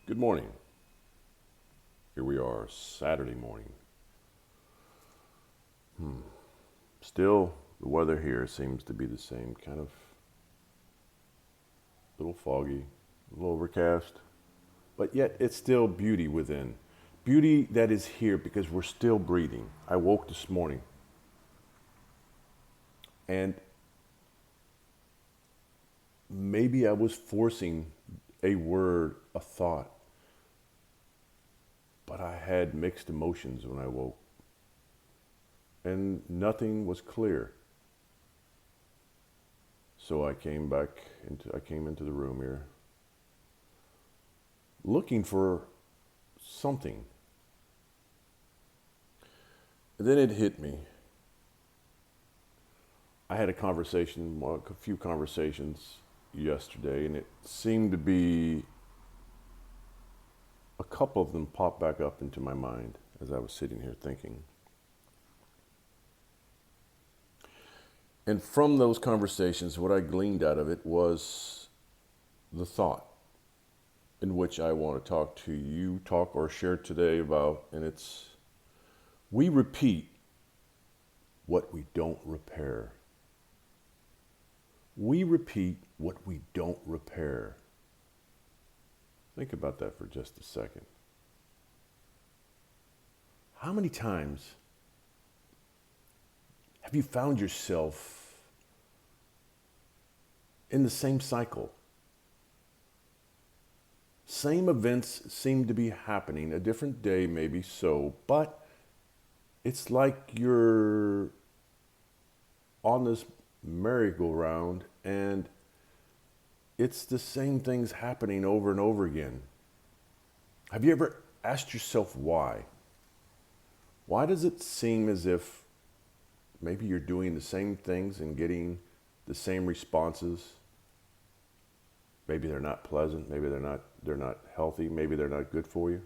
Good morning. Here we are, Saturday morning. Still, the weather here seems to be the same, kind of a little foggy, a little overcast, but yet it's still beauty within. Beauty that is here because we're still breathing. I woke this morning and maybe I was forcing a word, a thought, but I had mixed emotions when I woke and nothing was clear. So I came into the room here looking for something. And then it hit me. I had a few conversations yesterday, and it seemed to be a couple of them popped back up into my mind as I was sitting here thinking. And from those conversations, what I gleaned out of it was the thought in which I want to talk or share today about, and it's we repeat what we don't repair. We repeat what we don't repair. Think about that for just a second. How many times have you found yourself in the same cycle? Same events seem to be happening, a different day maybe so, but it's like you're on this merry-go-round and it's the same things happening over and over again. Have you ever asked yourself why? Why does it seem as if maybe you're doing the same things and getting the same responses? Maybe they're not pleasant, maybe they're not healthy, maybe they're not good for you.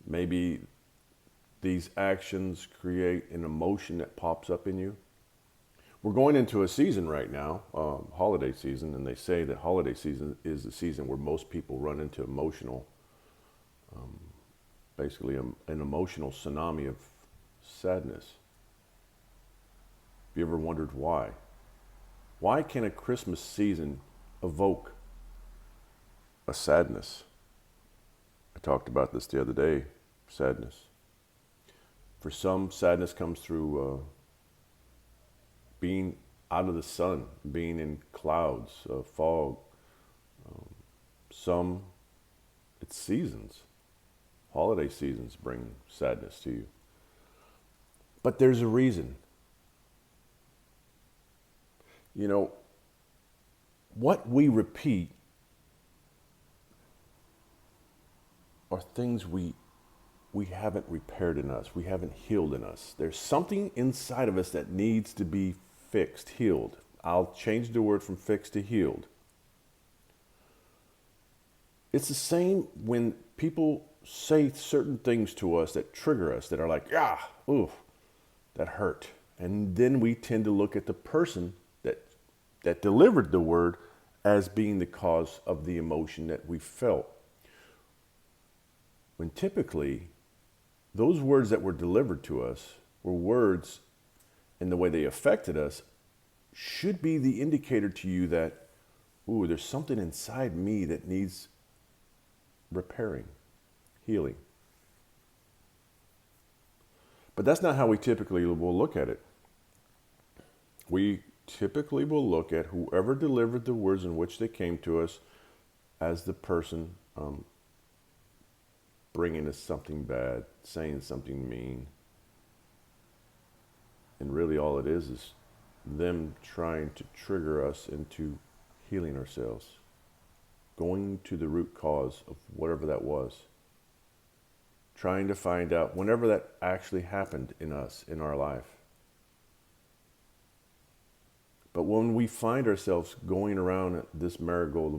Maybe these actions create an emotion that pops up in you. We're going into a season right now, holiday season, and they say that holiday season is the season where most people run into basically an emotional tsunami of sadness. Have you ever wondered why? Why can a Christmas season evoke a sadness? I talked about this the other day, sadness. For some, sadness comes through being out of the sun, being in clouds, fog. Some, it's seasons. Holiday seasons bring sadness to you. But there's a reason. You know, what we repeat are things we haven't repaired in us. We haven't healed in us. There's something inside of us that needs to be fixed, healed. I'll change the word from fixed to healed. It's the same when people say certain things to us that trigger us, that are like, ooh, that hurt. And then we tend to look at the person that delivered the word as being the cause of the emotion that we felt. When typically, those words that were delivered to us were words, and the way they affected us should be the indicator to you that, ooh, there's something inside me that needs repairing, healing. But that's not how we typically will look at it. We typically will look at whoever delivered the words in which they came to us as the person bringing us something bad, saying something mean. And really all it is them trying to trigger us into healing ourselves, going to the root cause of whatever that was, trying to find out whenever that actually happened in us, in our life. But when we find ourselves going around this merry-go-round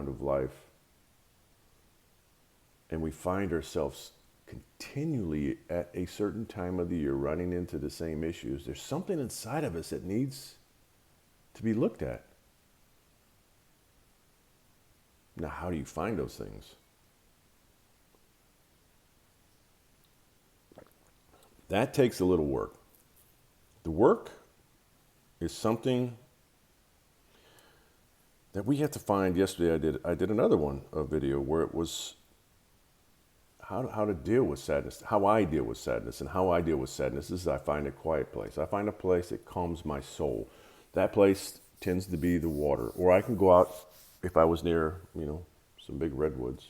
of life, and we find ourselves continually at a certain time of the year running into the same issues, there's something inside of us that needs to be looked at. Now, how do you find those things? That takes a little work. The work is something that we have to find. Yesterday I did another one, a video where it was how to deal with sadness, how I deal with sadness. And how I deal with sadness is I find a quiet place. I find a place that calms my soul. That place tends to be the water. Or I can go out, if I was near, some big redwoods,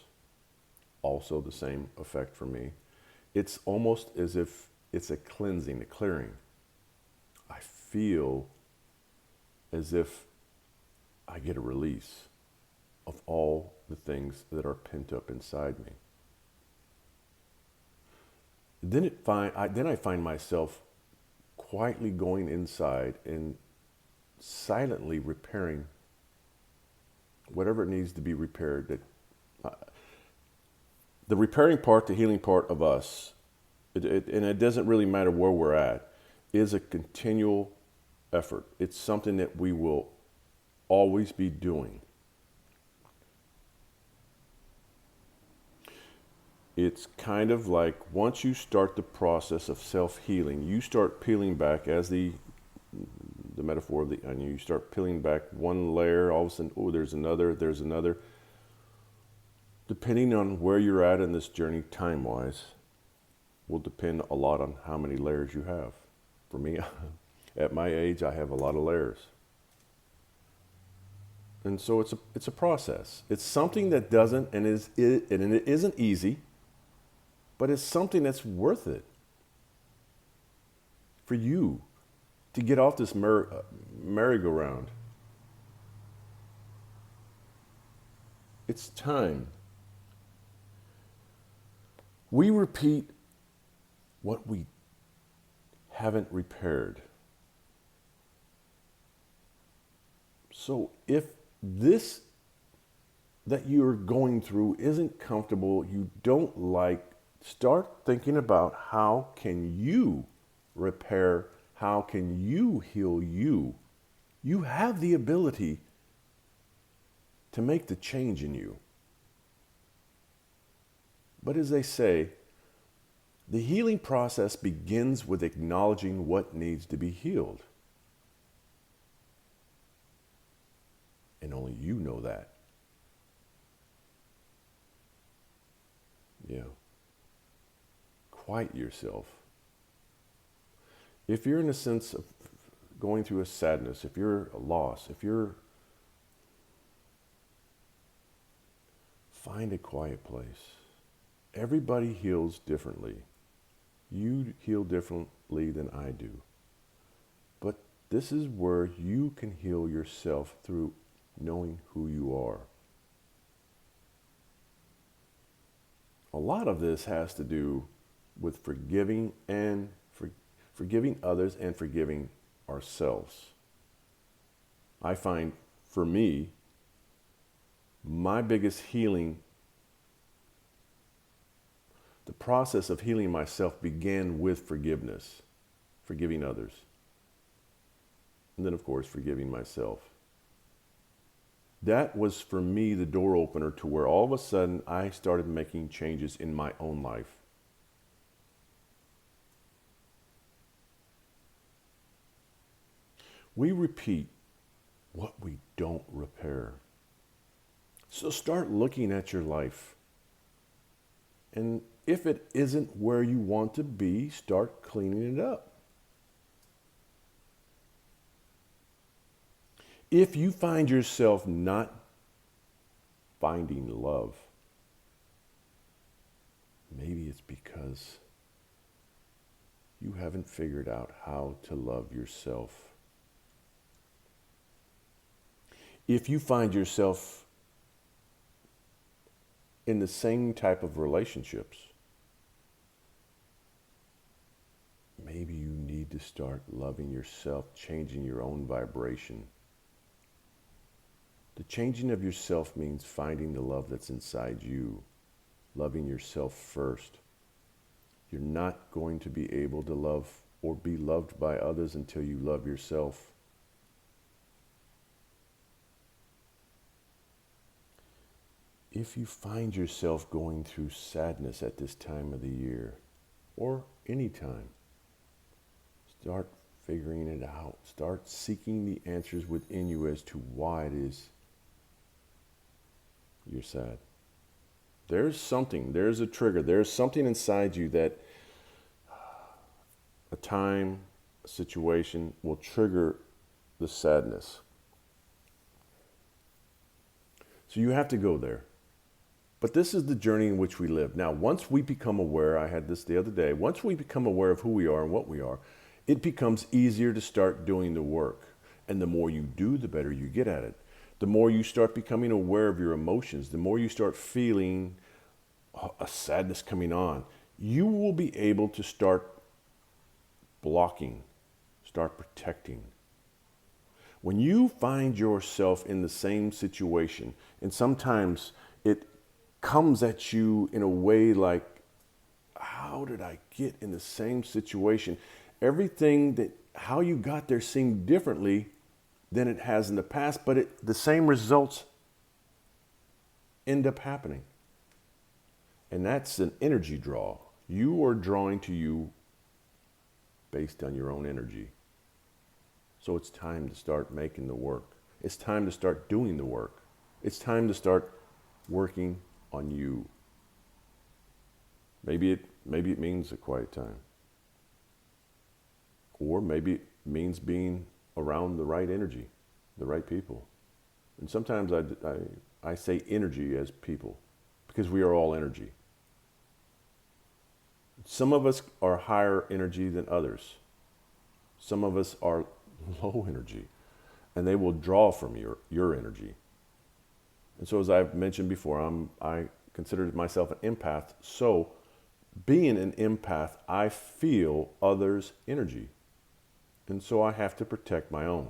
also the same effect for me. It's almost as if it's a cleansing, a clearing. I feel as if I get a release of all the things that are pent up inside me. Then I find myself quietly going inside and silently repairing whatever it needs to be repaired. The repairing part, the healing part of us, and it doesn't really matter where we're at, is a continual effort. It's something that we will always be doing. It's kind of like once you start the process of self-healing, you start peeling back, as the metaphor of the onion, you start peeling back one layer, all of a sudden, there's another. Depending on where you're at in this journey time-wise, will depend a lot on how many layers you have. For me, at my age, I have a lot of layers. And so it's a process. It's something that doesn't, and it isn't easy, but it's something that's worth it for you to get off this merry-go-round. It's time. We repeat what we haven't repaired. So if this that you're going through isn't comfortable, you don't like, start thinking about how can you repair, how can you heal you. You have the ability to make the change in you. But as they say, the healing process begins with acknowledging what needs to be healed. And only you know that. Yeah. Quiet yourself. If you're in a sense of going through a sadness, if you're a loss, find a quiet place. Everybody heals differently. You heal differently than I do. But this is where you can heal yourself through knowing who you are. A lot of this has to do with forgiving others and forgiving ourselves. I find, for me, my biggest healing, the process of healing myself began with forgiveness, forgiving others. And then, of course, forgiving myself. That was, for me, the door opener to where all of a sudden I started making changes in my own life. We repeat what we don't repair. So start looking at your life. And if it isn't where you want to be, start cleaning it up. If you find yourself not finding love, maybe it's because you haven't figured out how to love yourself. If you find yourself in the same type of relationships, maybe you need to start loving yourself, changing your own vibration. The changing of yourself means finding the love that's inside you, loving yourself first. You're not going to be able to love or be loved by others until you love If you find yourself going through sadness at this time of the year, or any time, start figuring it out. Start seeking the answers within you as to why it is you're sad. There's something, there's a trigger, there's something inside you that a time, a situation will trigger the sadness. So you have to go there. But this is the journey in which we live. Now, once we become aware, I had this the other day, once we become aware of who we are and what we are, it becomes easier to start doing the work. And the more you do, the better you get at it. The more you start becoming aware of your emotions, the more you start feeling a sadness coming on, you will be able to start blocking, start protecting. When you find yourself in the same situation, and sometimes it comes at you in a way like, how did I get in the same situation? Everything that, how you got there seemed differently than it has in the past, but the same results end up happening. And that's an energy draw. You are drawing to you based on your own energy. So it's time to start making the work. It's time to start doing the work. It's time to start working on you. Maybe it means a quiet time. Or maybe it means being around the right energy, the right people. And sometimes I say energy as people, because we are all energy. Some of us are higher energy than others. Some of us are low energy, and they will draw from your energy. And so, as I've mentioned before, I consider myself an empath. So being an empath, I feel others' energy. And so I have to protect my own.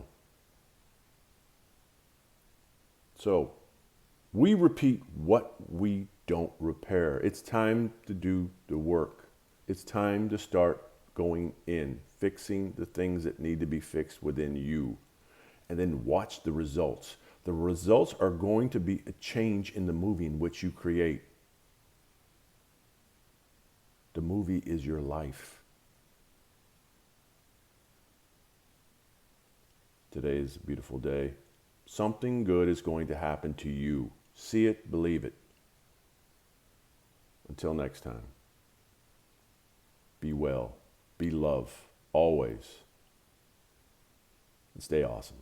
So we repeat what we don't repair. It's time to do the work. It's time to start going in, fixing the things that need to be fixed within you, and then watch the results. The results are going to be a change in the movie in which you create. The movie is your life. Today is a beautiful day. Something good is going to happen to you. See it, believe it. Until next time, be well, be love, always, and stay awesome.